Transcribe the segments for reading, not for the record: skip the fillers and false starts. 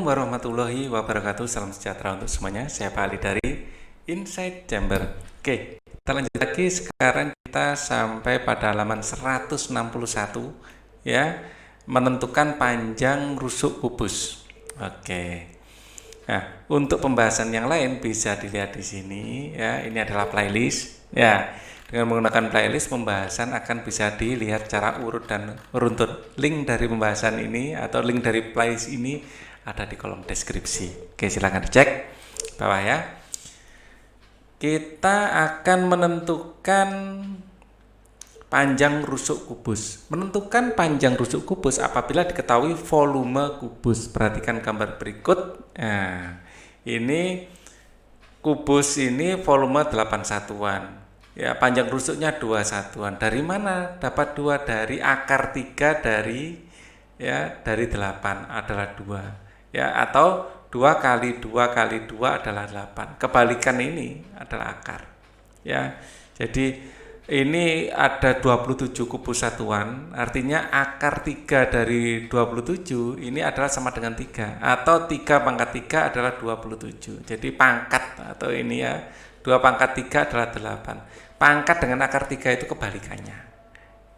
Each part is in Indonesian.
warahmatullahi wabarakatuh. Salam sejahtera untuk semuanya. Saya Pak Ali dari Insight Chamber. Oke, kita lanjut lagi. Sekarang kita sampai pada halaman 161 ya, menentukan panjang rusuk kubus. Oke. Nah, untuk pembahasan yang lain bisa dilihat di sini ya. Ini adalah playlist ya. Dengan menggunakan playlist, pembahasan akan bisa dilihat secara urut dan runtun. Link dari pembahasan ini atau link dari playlist ini ada di kolom deskripsi. Oke, silahkan dicek bawah ya. Kita akan menentukan panjang rusuk kubus. Menentukan panjang rusuk kubus apabila diketahui volume kubus. Perhatikan gambar berikut. Nah, ini kubus ini volume 8 satuan. Ya, panjang rusuknya 2 satuan. Dari mana dapat 2? Dari akar 3 dari 8 adalah 2. Ya, atau 2 kali 2 kali 2 adalah 8. Kebalikan ini adalah akar. Ya. Jadi ini ada 27 kubus satuan, artinya akar 3 dari 27 ini adalah sama dengan 3, atau 3 pangkat 3 adalah 27. Jadi pangkat atau ini ya, 2 pangkat 3 adalah 8. Pangkat dengan akar 3 itu kebalikannya.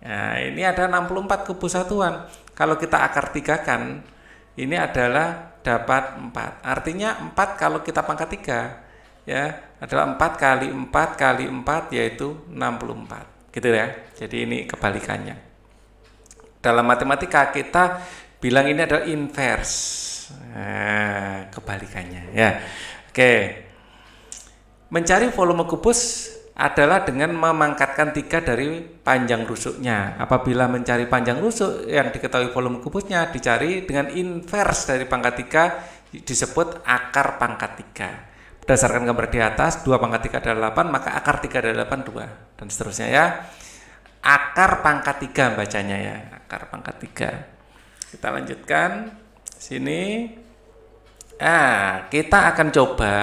Nah, ini ada 64 kubus satuan. Kalau kita akar 3 kan, ini adalah dapat 4. Artinya 4 kalau kita pangkat 3 ya adalah 4 kali 4 kali 4 yaitu 64. Gitu ya. Jadi ini kebalikannya. Dalam matematika kita bilang ini adalah inverse. Nah, kebalikannya ya. Oke. Mencari volume kubus adalah dengan memangkatkan 3 dari panjang rusuknya. Apabila mencari panjang rusuk yang diketahui volume kubusnya, dicari dengan inverse dari pangkat 3 disebut akar pangkat 3. Berdasarkan gambar di atas, 2 pangkat 3 adalah 8, maka akar 3 adalah 8, 2. Dan seterusnya ya. Akar pangkat 3 bacanya ya. Akar pangkat 3. Kita lanjutkan. Sini. Kita akan coba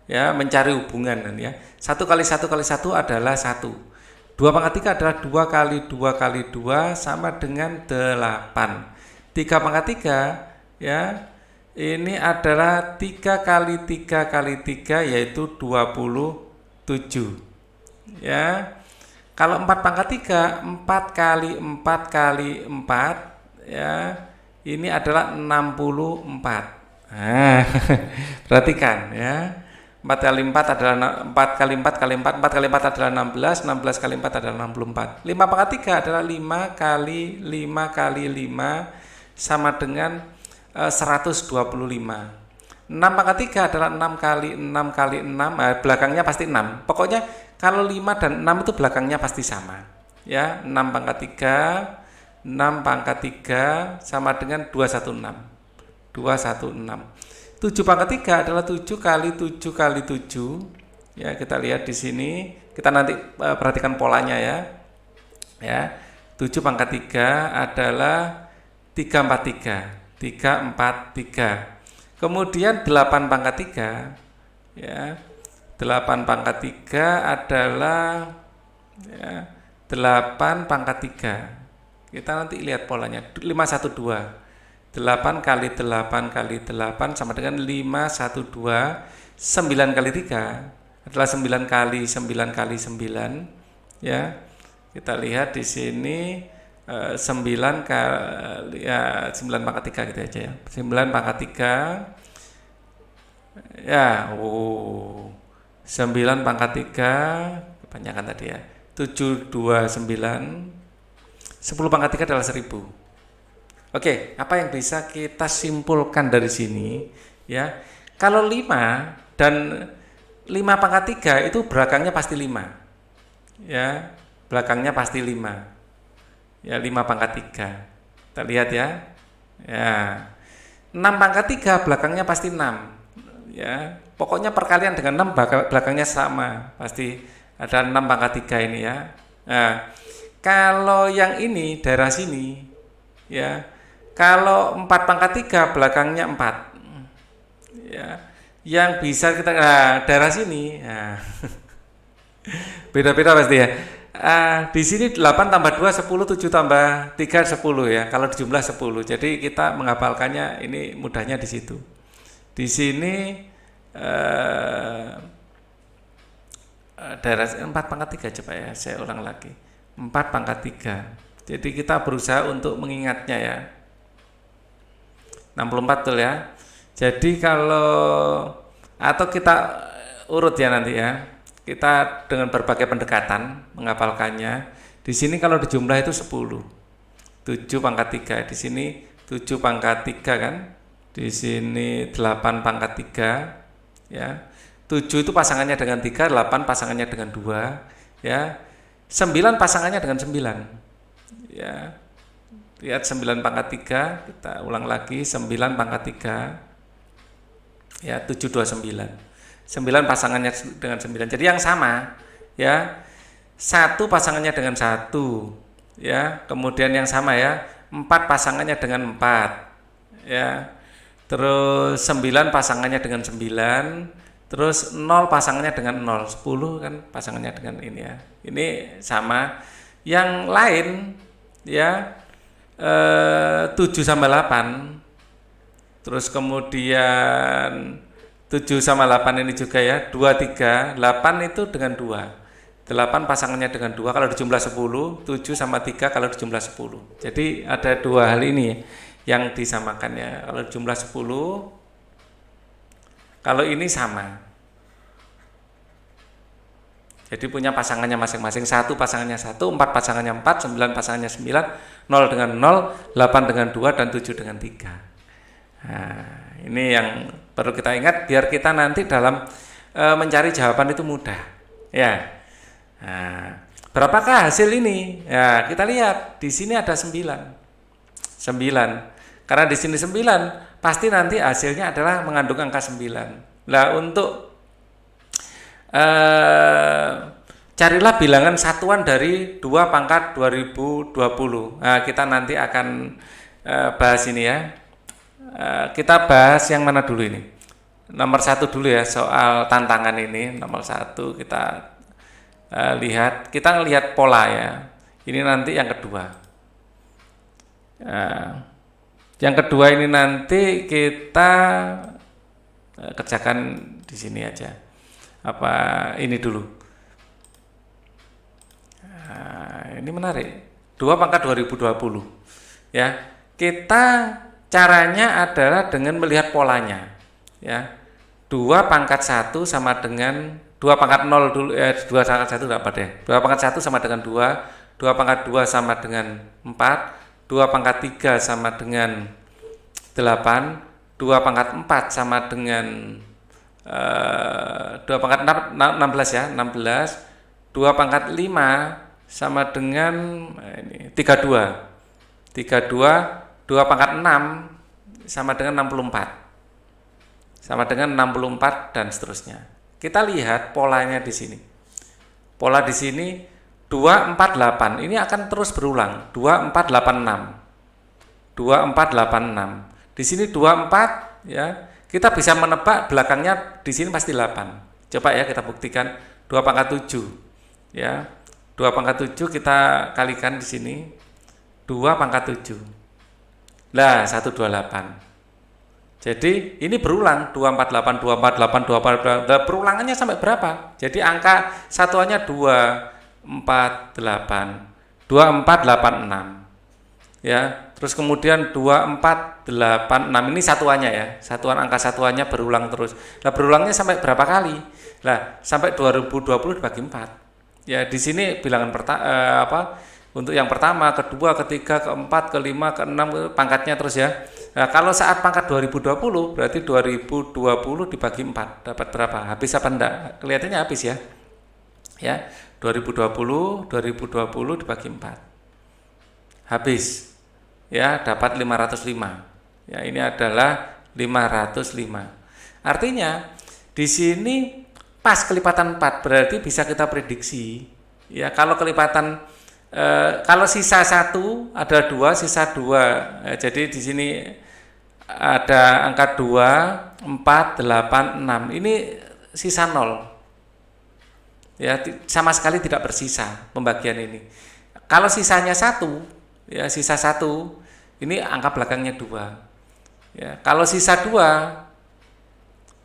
ya mencari hubungan ya. 1 kali 1 kali 1 adalah 1. 2 pangkat 3 adalah 2 kali 2 kali 2 sama dengan 8. 3 pangkat 3 ya. Ini adalah 3 kali 3 kali 3 yaitu 27. Ya. Kalau 4 pangkat 3, 4 kali 4 kali 4 ya. Ini adalah 64. Nah, perhatikan ya. 4 kali 4 adalah 4 kali 4 kali 4, 4 kali 4 adalah 16, 16 kali 4 adalah 64. 5 pangkat 3 adalah 5 kali 5 kali 5 sama dengan 125. 6 pangkat 3 adalah 6 kali 6 kali 6, belakangnya pasti 6. Pokoknya kalau 5 dan 6 itu belakangnya pasti sama. Ya, 6 pangkat 3 sama dengan 216. 216. 7 pangkat 3 adalah 7 kali 7 kali 7. Ya, kita lihat di sini. Kita nanti perhatikan polanya ya. Ya. 7 pangkat 3 adalah 343. 343. Kemudian 8 pangkat 3 ya. 8 pangkat 3 adalah ya, 8 pangkat 3. Kita nanti lihat polanya. 512. 8 kali 8 kali 8 sama dengan 512. 9 kali 3 adalah 9 kali 9 kali 9 ya. Kita lihat di sini 9 kali ya 9 pangkat 3 gitu aja ya. 9 pangkat 3 ya 9 pangkat 3 kebanyakan tadi ya. 729. 10 pangkat 3 adalah 1000. Oke, apa yang bisa kita simpulkan dari sini ya? Kalau 5 dan 5 pangkat 3 itu belakangnya pasti 5. Ya, belakangnya pasti 5. Ya, 5 pangkat 3. Kita lihat ya. Ya. 6 pangkat 3 belakangnya pasti 6. Ya, pokoknya perkalian dengan 6 belakangnya sama. Pasti ada 6 pangkat 3 ini ya. Nah, kalau yang ini daerah sini ya. Kalau 4 pangkat 3 belakangnya 4. Ya. Yang bisa kita daerah sini. Nah. Beda-beda pasti ya. Di sini 8 tambah 2 10, 7 tambah 3 10 ya. Kalau dijumlah 10. Jadi kita menghafalkannya ini mudahnya di situ. Di sini daerah 4 pangkat 3 coba ya, saya ulang lagi. 4 pangkat 3. Jadi kita berusaha untuk mengingatnya ya. 64 betul ya. Jadi kalau atau kita urut ya nanti ya. Kita dengan berbagai pendekatan menghafalkannya. Di sini kalau dijumlah itu 10. 7 pangkat 3. Di sini 7 pangkat 3 kan. Di sini 8 pangkat 3 ya. 7 itu pasangannya dengan 3, 8 pasangannya dengan 2 ya. 9 pasangannya dengan 9. Ya. Lihat 9 pangkat 3, kita ulang lagi 9 pangkat 3. Ya, 7 2 9. 9 pasangannya dengan 9. Jadi yang sama ya. 1 pasangannya dengan 1 ya. Kemudian yang sama ya, 4 pasangannya dengan 4 ya. Terus 9 pasangannya dengan 9. Terus 0 pasangannya dengan 0. 10 kan pasangannya dengan ini ya. Ini sama. Yang lain ya 7 sama 8. Terus kemudian 7 sama 8 ini juga ya, 2, 3, 8 itu dengan 2. 8 pasangannya dengan 2 kalau dijumlah 10, 7 sama 3 kalau dijumlah 10. Jadi ada dua hal ini yang disamakan ya. Kalau jumlah 10, kalau ini sama. Jadi punya pasangannya masing-masing. 1 pasangannya 1, 4 pasangannya 4, 9 pasangannya 9, 0 dengan 0, 8 dengan 2, dan 7 dengan 3. Nah, ini yang perlu kita ingat biar kita nanti dalam mencari jawaban itu mudah. Ya. Nah, berapakah hasil ini? Ya, kita lihat di sini ada 9. 9. Karena di sini 9, pasti nanti hasilnya adalah mengandung angka 9. Nah, untuk carilah bilangan satuan dari 2 pangkat 2020. Nah, kita nanti akan bahas ini ya. Kita bahas yang mana dulu ini? Nomor 1 dulu ya, soal tantangan ini. Nomor 1 kita lihat, kita lihat pola ya. Ini nanti yang kedua. Yang kedua ini nanti kita kerjakan di sini aja. Apa ini dulu? Ini menarik. 2 pangkat 2020. Ya, kita caranya adalah dengan melihat polanya. Ya. 2 pangkat 1 sama dengan 2 pangkat 0 dulu 2 pangkat 1 enggak apa deh. 2 pangkat 1 sama dengan 2, 2 pangkat 2 sama dengan 4, 2 pangkat 3 sama dengan 8, 2 pangkat 4 sama dengan 2 pangkat 16 ya, 16. 2 pangkat 5 sama dengan ini 32. 32, 2 pangkat 6 sama dengan 64. Sama dengan 64 dan seterusnya. Kita lihat polanya di sini. Pola di sini 248. Ini akan terus berulang. 2486. 2486. Di sini 24 ya. Kita bisa menebak belakangnya di sini pasti 8. Coba ya kita buktikan 2 pangkat 7. Ya. 2 pangkat 7 kita kalikan di sini. 2 pangkat 7. Lah 128. Jadi ini berulang 248, 248, 248. Perulangannya sampai berapa? Jadi angka satuannya 248, 2486. Ya, terus kemudian 2486 ini satuannya ya. Satuan angka satuannya berulang terus. Nah, berulangnya sampai berapa kali? Nah, sampai 2020 dibagi 4. Ya, di sini bilangan untuk yang pertama, kedua, ketiga, keempat, kelima, keenam, pangkatnya terus ya. Nah, kalau saat pangkat 2020 berarti 2020 dibagi 4 dapat berapa? Habis apa enggak? Kelihatannya habis ya. Ya, 2020 dibagi 4. Habis. Ya, dapat 505. Ya, ini adalah 505. Artinya di sini pas kelipatan 4 berarti bisa kita prediksi. Ya, kalau kelipatan kalau sisa 1 ada 2, sisa 2. Jadi di sini ada angka 2, 4, 8, 6. Ini sisa 0. Ya, sama sekali tidak bersisa pembagian ini. Kalau sisanya 1, ya sisa 1, ini angka belakangnya 2. Ya, kalau sisa 2,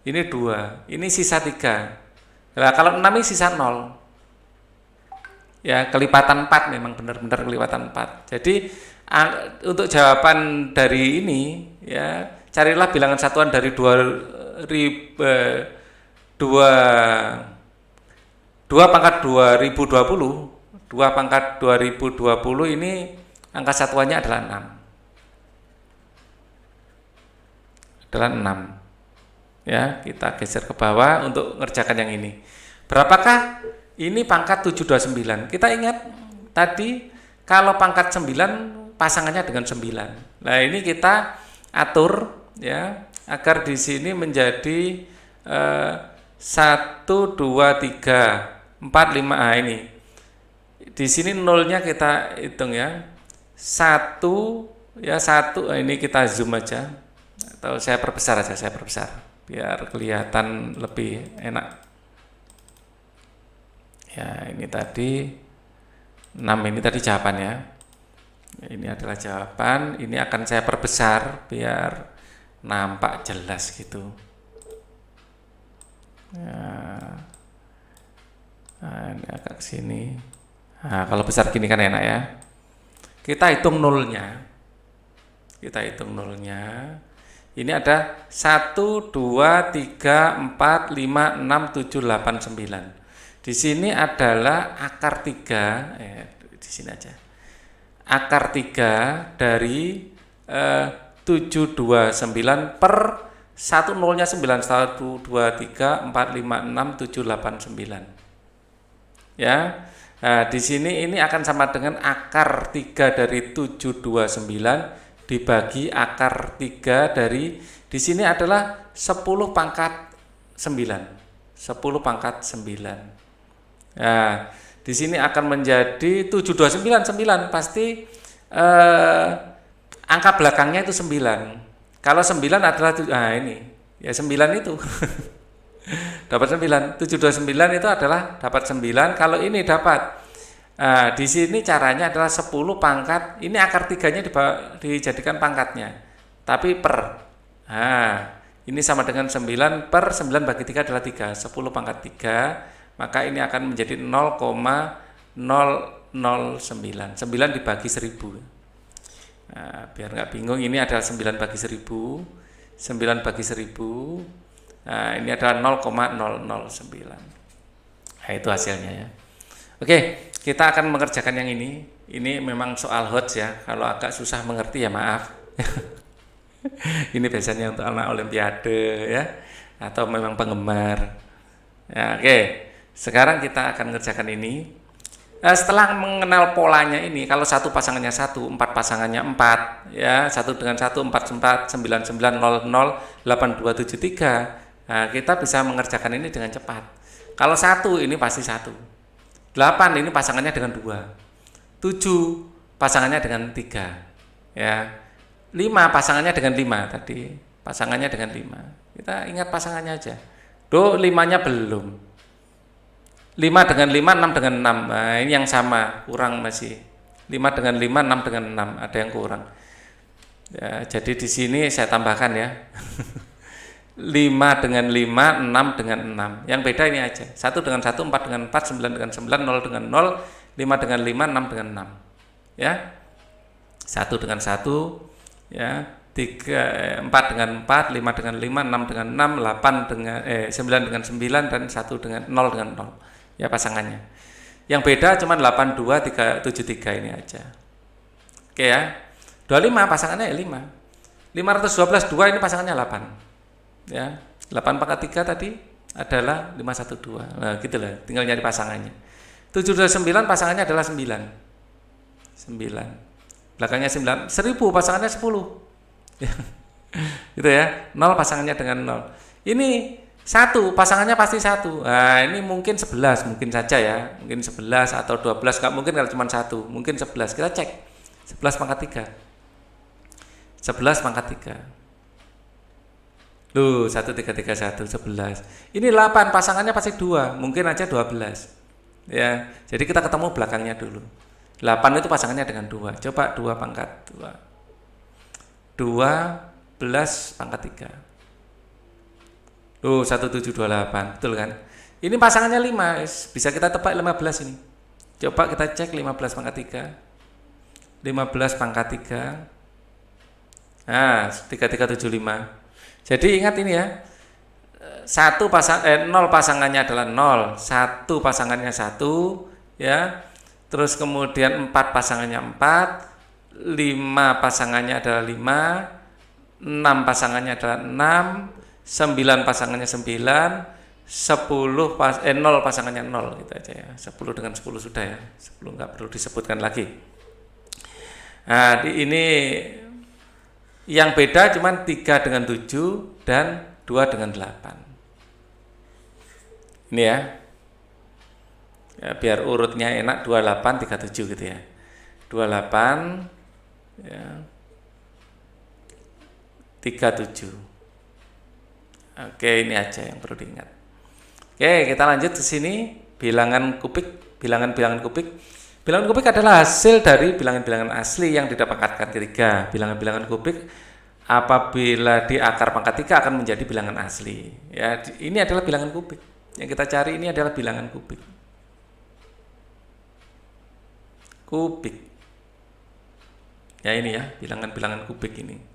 ini 2, ini sisa 3. Nah, kalau 6 ini sisa 0. Ya, kelipatan 4 memang benar-benar kelipatan 4. Jadi untuk jawaban dari ini, ya, carilah bilangan satuan dari 2 pangkat 2020. 2 pangkat 2020 ini angka satuannya adalah 6. Adalah 6. Ya, kita geser ke bawah untuk mengerjakan yang ini. Berapakah ini pangkat 729? Kita ingat tadi kalau pangkat 9 pasangannya dengan 9. Nah, ini kita atur ya agar di sini menjadi 1 2 3 4 5. Ini di sini nolnya kita hitung ya, 1 ya, 1. Ini kita zoom aja atau saya perbesar aja, biar kelihatan lebih enak ya. Ini tadi 6, ini tadi jawabannya, ini adalah jawaban. Ini akan saya perbesar biar nampak jelas gitu ya. Nah, ini agak sini. Nah, kalau besar gini kan enak ya. Kita hitung nolnya. Ini ada 1 2 3 4 5 6 7 8 9. Di sini adalah akar 3, di sini aja. Akar 3 dari 729 per 1 nolnya 9, 1 2 3 4 5 6 7 8 9. Ya. Nah, di sini ini akan sama dengan akar 3 dari 729 dibagi akar 3 dari, di sini adalah 10 pangkat 9. 10 pangkat 9. Nah, di sini akan menjadi 729, 9 pasti angka belakangnya itu 9. Kalau 9 adalah ini ya 9 itu. Dapat 9. 729 itu adalah dapat 9. Kalau ini dapat, di sini caranya adalah 10 pangkat, ini akar 3-nya dijadikan pangkatnya, tapi per. Ini sama dengan 9 per 9 bagi 3 adalah 3. 10 pangkat 3, maka ini akan menjadi 0,009. 9 dibagi 1000. Nah, biar nggak bingung, ini adalah 9 bagi 1000. 9 bagi 1000. Nah, ini adalah 0,009. Nah, itu hasilnya ya. Oke, kita akan mengerjakan yang ini. Ini memang soal hot ya. Kalau agak susah mengerti ya maaf. Ini biasanya untuk anak olimpiade ya, atau memang penggemar. Ya, oke. Sekarang kita akan mengerjakan ini. Setelah mengenal polanya ini, kalau 1 pasangannya 1, 4 pasangannya 4, ya, 1 dengan 1, 4, 4, 9, 9, 0, 0, 8, 2, 7, 3. Nah, kita bisa mengerjakan ini dengan cepat. Kalau 1 ini pasti 1. 8 ini pasangannya dengan 2. 7 pasangannya dengan 3. Ya. 5 pasangannya dengan 5 tadi. Pasangannya dengan 5. Kita ingat pasangannya aja. 5-nya belum. 5 dengan 5, 6 dengan 6. Nah, ini yang sama, kurang masih. 5 dengan 5, 6 dengan 6, ada yang kurang. Ya, jadi di sini saya tambahkan ya. 5 dengan 5, 6 dengan 6. Yang beda ini aja. 1 dengan 1, 4 dengan 4, 9 dengan 9, 0 dengan 0, 5 dengan 5, 6 dengan 6. Ya. 1 dengan 1, ya. 4 dengan 4, 5 dengan 5, 6 dengan 6, 8 dengan 9 dengan 9 dan 1 dengan 0 dengan 0. Ya, pasangannya. Yang beda cuma 8 2 3 7 3 ini aja. Oke ya. 25 pasangannya ya 5. 512 2 ini pasangannya 8. Ya, 8 pangkat 3 tadi adalah 512. Nah, gitulah, tinggal nyari pasangannya. 729 pasangannya adalah 9. 9. Belakangnya 9. 1000 pasangannya 10. Ya. Gitu ya. 0 pasangannya dengan 0. Ini 1 pasangannya pasti 1. Nah, ini mungkin 11 mungkin saja ya. Mungkin 11 atau 12, enggak mungkin kalau cuma 1. Mungkin 11. Kita cek. 11 pangkat 3. 11 pangkat 3. 1 3 3 1 11. Ini 8 pasangannya pasti 2, mungkin aja 12. Ya, jadi kita ketemu belakangnya dulu. 8 itu pasangannya dengan 2. Coba 2 pangkat 2. 12 pangkat 3. 1728, betul kan? Ini pasangannya 5, bisa kita tebak 15 ini. Coba kita cek 15 pangkat 3. 15 pangkat 3. Nah, 3375. Jadi ingat ini ya. 0 pasangannya adalah 0, 1 pasangannya 1, ya. Terus kemudian 4 pasangannya 4, 5 pasangannya adalah 5, 6 pasangannya adalah 6, 9 pasangannya 9, 0 pasangannya 0 gitu aja ya. 10 dengan 10 sudah ya. 10 nggak perlu disebutkan lagi. Nah, ini yang beda cuma 3 dengan 7 dan 2 dengan 8. Ini ya. Ya, biar urutnya enak 28 37 gitu ya. 28 ya. 37. Oke, ini aja yang perlu diingat. Oke, kita lanjut ke sini. Bilangan kubik, bilangan-bilangan kubik. Bilangan kubik adalah hasil dari bilangan-bilangan asli yang didapatkan ketiga. Bilangan-bilangan kubik apabila di akar pangkat 3 akan menjadi bilangan asli. Ya, ini adalah bilangan kubik. Yang kita cari ini adalah bilangan kubik. Kubik. Ya ini ya, bilangan-bilangan kubik ini.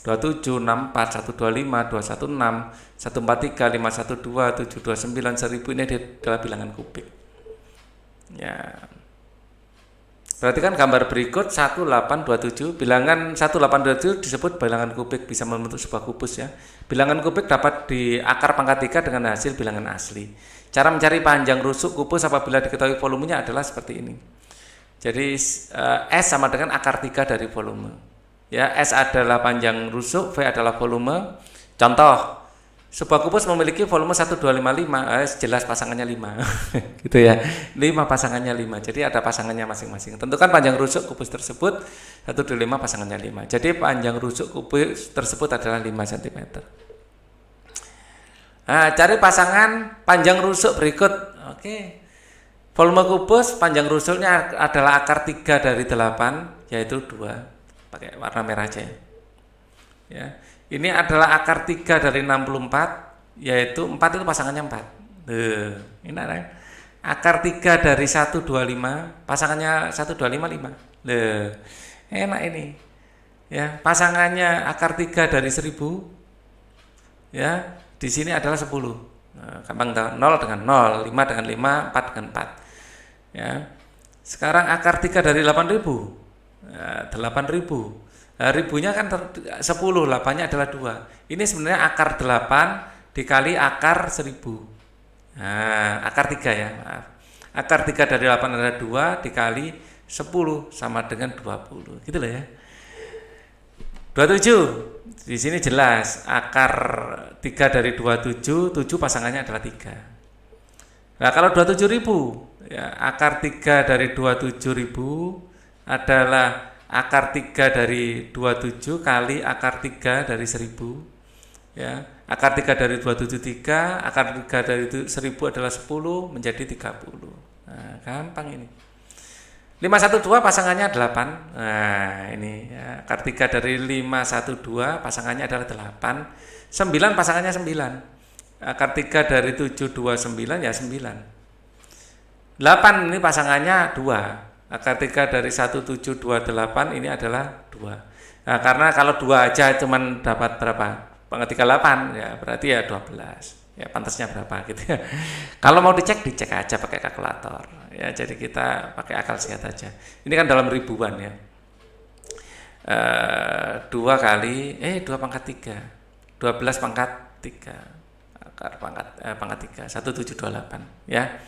27, 64, 125, 216, 143, 512, 729, 1000 ini adalah bilangan kubik. Ya. Perhatikan gambar berikut 1827. Bilangan 1827 disebut bilangan kubik, bisa membentuk sebuah kubus ya. Bilangan kubik dapat di akar pangkat 3 dengan hasil bilangan asli. Cara mencari panjang rusuk kubus apabila diketahui volumenya adalah seperti ini. Jadi S sama dengan akar 3 dari volume. Ya, S adalah panjang rusuk, V adalah volume. Contoh, sebuah kubus memiliki volume 1255, jelas pasangannya 5. Gitu ya. 5 pasangannya 5. Jadi ada pasangannya masing-masing. Tentukan panjang rusuk kubus tersebut 125 pasangannya 5. Jadi panjang rusuk kubus tersebut adalah 5 cm. Nah, cari pasangan panjang rusuk berikut. Oke. Volume kubus panjang rusuknya adalah akar 3 dari 8, yaitu 2. Pakai warna merah aja ya. Ini adalah akar 3 dari 64, yaitu 4 itu pasangannya 4. Ini ada akar 3 dari 125, pasangannya 125 5. Enak ini. Ya, pasangannya akar 3 dari 1000. Ya, di sini adalah 10. Nah, gampang tahu, 0 dengan 0, 5 dengan 5, 4 dengan 4. Ya. Sekarang akar 3 dari 8000. 8000. Nah, ribunya kan 10, 8-nya adalah 2. Ini sebenarnya akar 8 dikali akar 1000. Nah, akar 3 ya, maaf. Akar 3 dari 8 adalah 2 dikali 10 sama dengan 20. Gitu loh ya. 27. Di sini jelas akar 3 dari 27, 7 pasangannya adalah 3. Nah, kalau 27.000, ya, akar 3 dari 27.000 adalah akar 3 dari 27 kali akar 3 dari 1000. Ya, akar 3 dari 273, akar 3 dari 1000 adalah 10 menjadi 30. Nah, gampang ini. 512 pasangannya 8. Nah, ini ya, akar 3 dari 512 pasangannya adalah 8. 9 pasangannya 9. Akar 3 dari 729 ya 9. 8 ini pasangannya 2. Akar 3 dari 1728 ini adalah 2. Nah, karena kalau 2 aja cuman dapat berapa? Pangkat 38 ya, berarti ya 12. Ya, pantasnya berapa gitu ya. Kalau mau dicek aja pakai kalkulator. Ya, jadi kita pakai akal sehat aja. Ini kan dalam ribuan ya. 2 pangkat 3. 12 pangkat 3. Akar pangkat 3 1728 ya.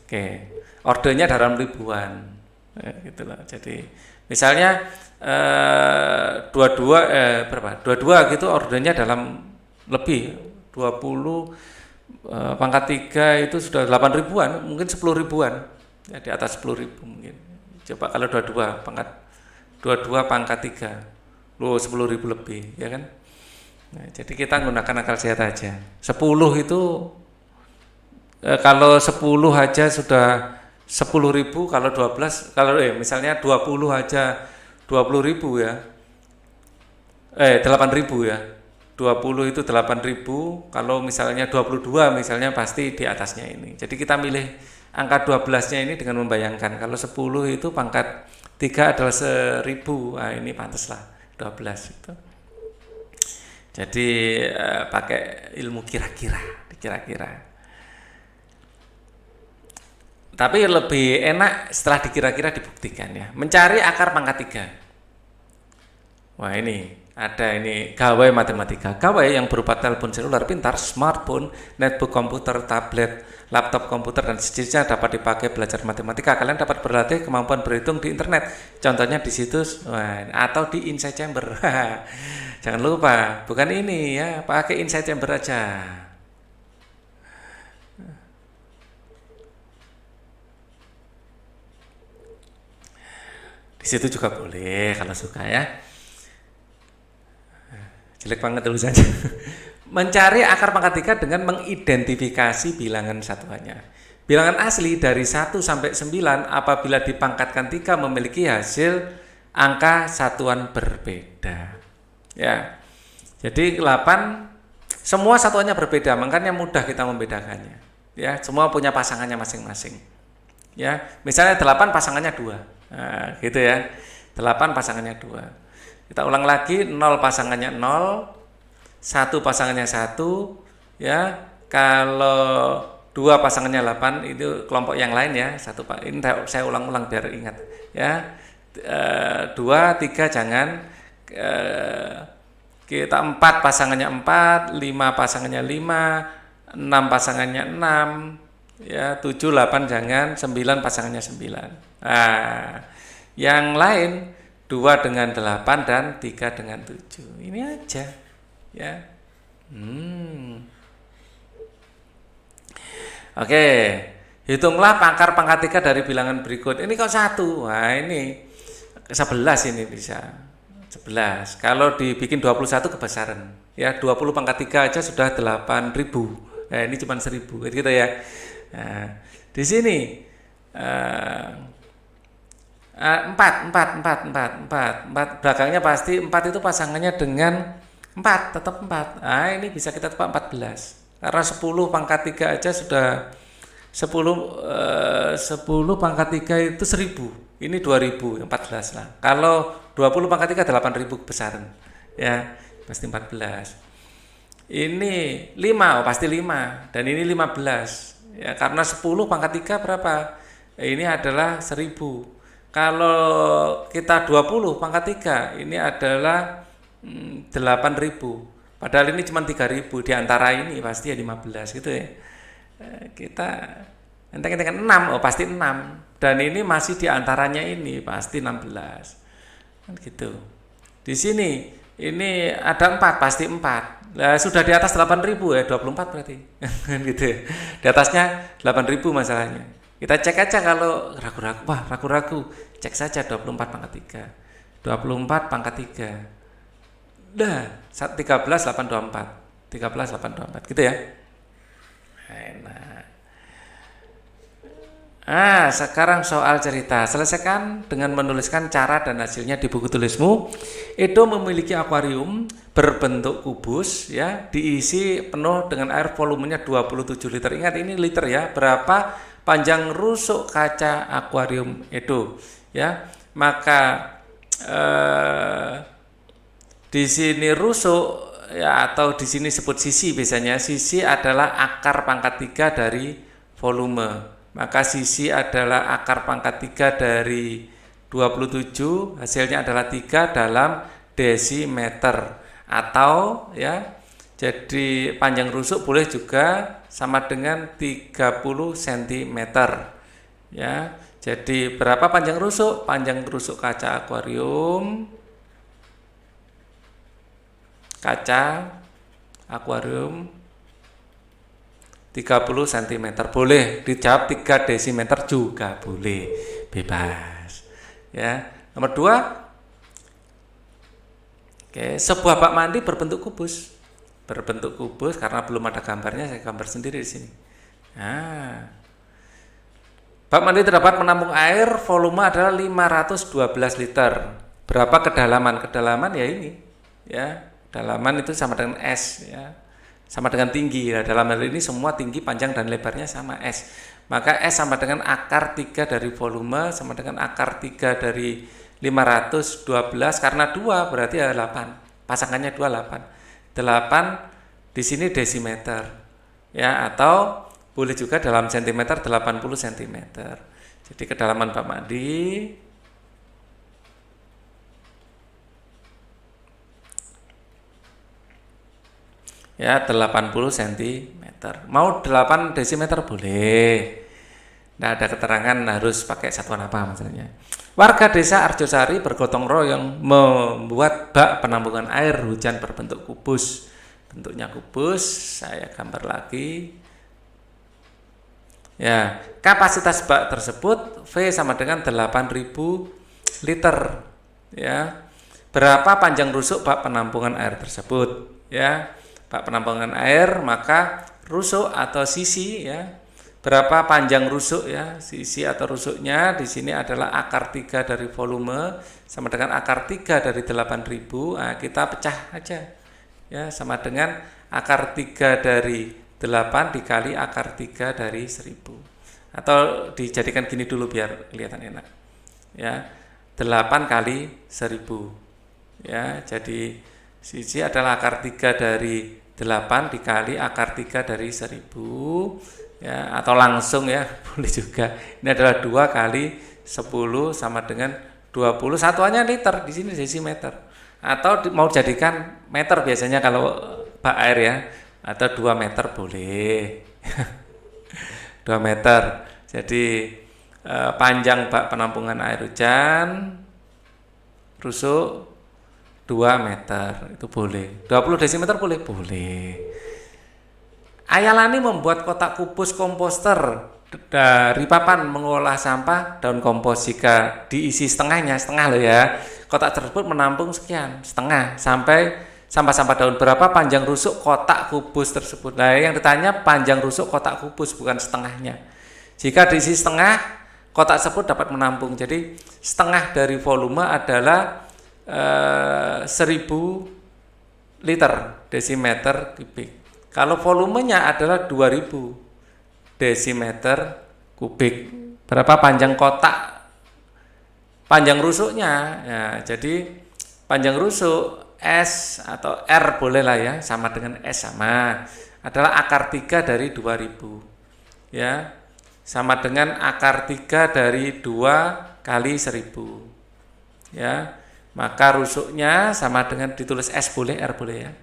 Oke. Ordernya dalam ribuan. Gitulah. Jadi misalnya 22 gitu ordernya dalam lebih 20 pangkat 3 itu sudah 8 ribuan, mungkin 10 ribuan ya, di atas 10 ribu mungkin. Coba kalau 22 pangkat 3 10 ribu lebih ya kan. Nah, jadi kita menggunakan akal sehat aja. 10 itu Kalau 10 aja sudah 10.000, kalau 12, kalau misalnya 20 aja 20.000 ya. 8.000 ya. 20 itu 8.000, kalau misalnya 22 misalnya pasti di atasnya ini. Jadi kita milih angka 12-nya ini dengan membayangkan kalau 10 itu pangkat 3 adalah 1.000. Nah, ini pantaslah 12 itu. Jadi pakai ilmu kira-kira. Tapi lebih enak setelah dikira-kira dibuktikan ya. Mencari akar pangkat 3. Wah, ini ada ini gawai matematika. Gawai yang berupa telepon seluler pintar, smartphone, netbook komputer, tablet, laptop komputer dan sejenisnya dapat dipakai belajar matematika. Kalian dapat berlatih kemampuan berhitung di internet. Contohnya di situs atau di Insight Chamber. Jangan lupa, bukan ini ya, pakai Insight Chamber aja. Di situ juga boleh kalau suka ya. Jelek banget tulisannya. Mencari akar pangkat 3 dengan mengidentifikasi bilangan satuannya. Bilangan asli dari 1 sampai 9 apabila dipangkatkan 3 memiliki hasil angka satuan berbeda. Ya. Jadi 8 semua satuannya berbeda, makanya mudah kita membedakannya. Ya, semua punya pasangannya masing-masing. Ya, misalnya 8 pasangannya 2. Nah, gitu ya. 8 pasangannya 2. Kita ulang lagi, 0 pasangannya 0, 1 pasangannya 1, ya. Kalau 2 pasangannya 8 itu kelompok yang lain ya. Ini saya ulang-ulang biar ingat ya. 2, 3 jangan. Kita 4 pasangannya 4, 5 pasangannya 5, 6 pasangannya 6, ya. 7, 8 jangan, 9 pasangannya 9. Nah, yang lain 2 dengan 8 dan 3 dengan 7. Ini aja ya. Oke, hitunglah akar pangkat 3 dari bilangan berikut. Ini kok 1. Wah, ini 11 ini bisa. 11. Kalau dibikin 21 kebesaran. Ya, 20 pangkat 3 aja sudah 8.000. Nah, ini cuma 1.000 gitu ya. Nah, di sini 4 belakangnya pasti 4 itu pasangannya dengan 4, tetap 4. Nah, ini bisa kita tebak 14 karena 10 pangkat 3 aja sudah 10 pangkat 3 itu 1.000, ini 2.000, 14 lah. Kalau 20 pangkat 3 8.000 besaran ya, pasti 14. Ini 5, pasti 5, dan ini 15 ya, karena 10 pangkat 3 berapa? Ini adalah 1.000. Kalau kita 20 pangkat 3 ini adalah 8.000. Padahal ini cuma 3.000, di antara ini pasti ya 15 gitu ya. Kita enteng-enteng 6, pasti 6. Dan ini masih di antaranya ini pasti 16. Kan gitu. Di sini ini ada 4, pasti 4. Lah sudah di atas 8.000 ya, 24 berarti. Kan gitu ya. Di atasnya 8.000 masalahnya. Kita cek aja kalau ragu-ragu, cek saja 24 pangkat 3. 24 pangkat 3. Dah, 13.824. 13.824 gitu ya. Enak. Sekarang soal cerita. Selesaikan dengan menuliskan cara dan hasilnya di buku tulismu. Edo memiliki akuarium berbentuk kubus ya, diisi penuh dengan air, volumenya 27 liter. Ingat ini liter ya. Berapa panjang rusuk kaca akuarium Edo ya? Maka di sini rusuk ya, atau di sini sebut sisi biasanya. Sisi adalah akar pangkat 3 dari volume. Maka sisi adalah akar pangkat 3 dari 27, hasilnya adalah 3 dalam desimeter. Atau ya, jadi panjang rusuk boleh juga sama dengan 30 cm. Ya. Jadi berapa panjang rusuk? Panjang rusuk kaca akuarium 30 cm. Boleh dijawab 3 desimeter juga boleh, bebas. Ya. Nomor 2. Oke, sebuah bak mandi berbentuk kubus. Berbentuk kubus karena belum ada gambarnya, saya gambar sendiri di sini. Nah, bak mandi terdapat menampung air, volume adalah 512 liter. Berapa kedalaman? Kedalaman ya ini, ya. Kedalaman itu sama dengan S, ya. Sama dengan tinggi. Nah, dalam hal ini semua tinggi, panjang dan lebarnya sama S. Maka S sama dengan akar 3 dari volume sama dengan akar 3 dari 512 karena 2 berarti ada 8. Pasangannya 2 8. 8 di sini desimeter. Ya, atau boleh juga dalam sentimeter 80 cm. Jadi kedalaman bak mandi ya 80 cm. Mau 8 desimeter boleh. Tidak ada keterangan harus pakai satuan apa maksudnya. Warga desa Arjosari bergotong royong membuat bak penampungan air hujan berbentuk kubus. Bentuknya kubus, saya gambar lagi. Ya, kapasitas bak tersebut V sama dengan 8.000 liter. Ya. Berapa panjang rusuk bak penampungan air tersebut? Ya. Bak penampungan air, maka rusuk atau sisi ya. Berapa panjang rusuk ya? Sisi atau rusuknya di sini adalah akar 3 dari volume sama dengan akar 3 dari 8.000. Nah, kita pecah aja. Ya, sama dengan akar 3 dari 8 dikali akar 3 dari 1000. Atau dijadikan gini dulu biar kelihatan enak. Ya. 8 kali 1000. Ya, jadi sisi adalah akar 3 dari 8 dikali akar 3 dari 1000. Ya, atau langsung ya, boleh juga. Ini adalah 2 kali 10 sama dengan 20. Satuannya liter, di sini desimeter. Atau mau jadikan meter biasanya kalau bak air ya. Atau 2 meter boleh. 2 meter. Jadi panjang bak penampungan air hujan rusuk 2 meter itu boleh. 20 desimeter boleh? Boleh. Ayalani membuat kotak kubus komposter dari papan mengolah sampah daun kompos. Jika diisi setengahnya, setengah loh ya, kotak tersebut menampung sekian, setengah sampai sampah-sampah daun. Berapa panjang rusuk kotak kubus tersebut? Nah, yang ditanya panjang rusuk kotak kubus bukan setengahnya. Jika diisi setengah, kotak tersebut dapat menampung. Jadi setengah dari volume adalah 1000 liter desimeter kubik. Kalau volumenya adalah 2000 desimeter kubik. Berapa panjang kotak? Panjang rusuknya. Ya, jadi panjang rusuk S atau R boleh lah ya, sama dengan S sama. Adalah akar 3 dari 2000. Ya. Sama dengan akar 3 dari 2 kali 1000. Ya. Maka rusuknya sama dengan ditulis S boleh, R boleh ya.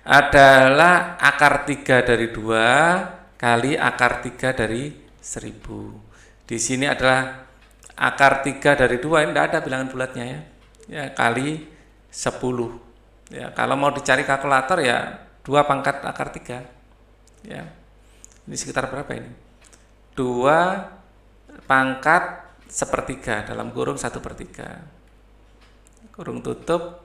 Adalah akar 3 dari 2 kali akar 3 dari 1000. Di sini adalah akar 3 dari 2, ini tidak ada bilangan bulatnya ya. Ya, kali 10. Ya, kalau mau dicari kalkulator ya 2 pangkat akar 3. Ya. Ini sekitar berapa ini? 2 pangkat 1/3 dalam kurung 1/3. Kurung tutup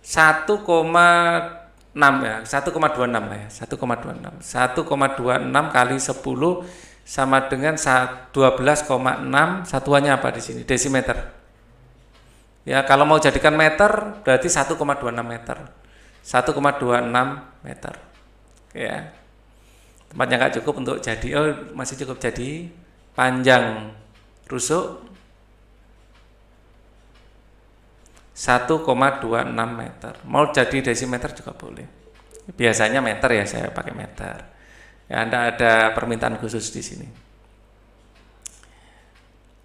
1,6 ya, 1,26 lah ya, 1,26. 1,26 kali 10 sama dengan 12,6, satuannya apa di sini? Desimeter. Ya, kalau mau jadikan meter berarti 1,26 meter. 1,26 meter. Oke ya. Tempatnya nggak cukup untuk jadi, masih cukup jadi panjang rusuk 1,26 meter. Mau jadi desimeter juga boleh. Biasanya meter ya, saya pakai meter. Ya, Anda ada permintaan khusus di sini.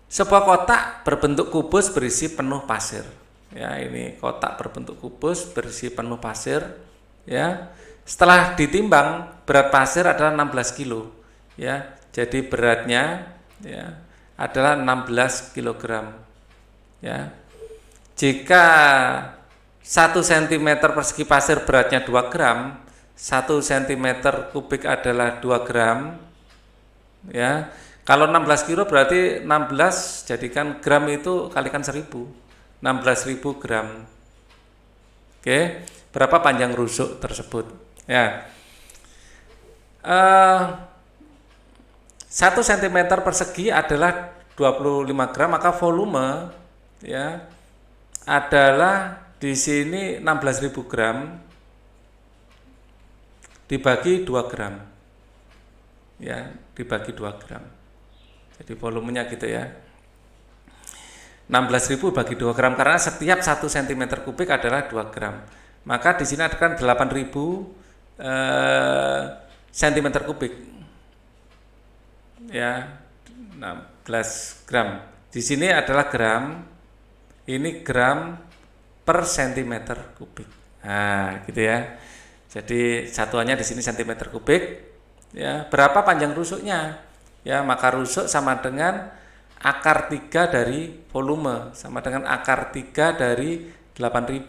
Sebuah kotak berbentuk kubus berisi penuh pasir. Ya, ini kotak berbentuk kubus berisi penuh pasir. Ya, setelah ditimbang berat pasir adalah 16 kilo. Ya, jadi beratnya ya adalah 16 kg. Ya. Jika 1 cm persegi pasir beratnya 2 gram, 1 cm kubik adalah 2 gram. Ya. Kalau 16 kilo berarti 16 jadikan gram itu kalikan 1000. 16.000 gram. Oke, berapa panjang rusuk tersebut? Ya. eh, 1 cm persegi adalah 25 gram, maka volume ya adalah di sini 16.000 gram dibagi 2 gram. Ya, dibagi 2 gram. Jadi volumenya gitu ya. 16.000 bagi 2 gram karena setiap 1 cm kubik adalah 2 gram. Maka di sini ada kan 8.000 cm kubik. Ya, 16 gram. Di sini adalah gram. Ini gram per cm kubik. Nah, gitu ya. Jadi satuannya di sini cm kubik. Ya, berapa panjang rusuknya? Ya, maka rusuk sama dengan akar 3 dari volume, sama dengan akar 3 dari 8.000,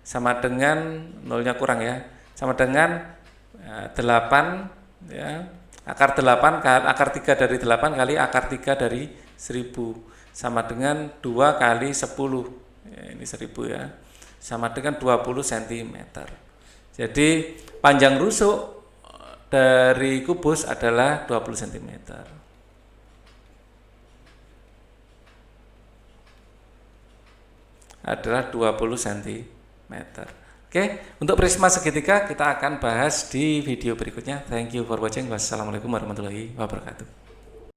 sama dengan nolnya kurang ya, sama dengan 8 ya, akar 8 akar 3 dari 8 kali akar 3 dari 1000, sama dengan 2 kali 10 ya, ini 1000 ya, sama dengan 20 cm. Jadi panjang rusuk dari kubus adalah 20 cm. Adalah 20 cm. Oke, untuk prisma segitiga kita akan bahas di video berikutnya. Thank you for watching. Wassalamualaikum warahmatullahi wabarakatuh.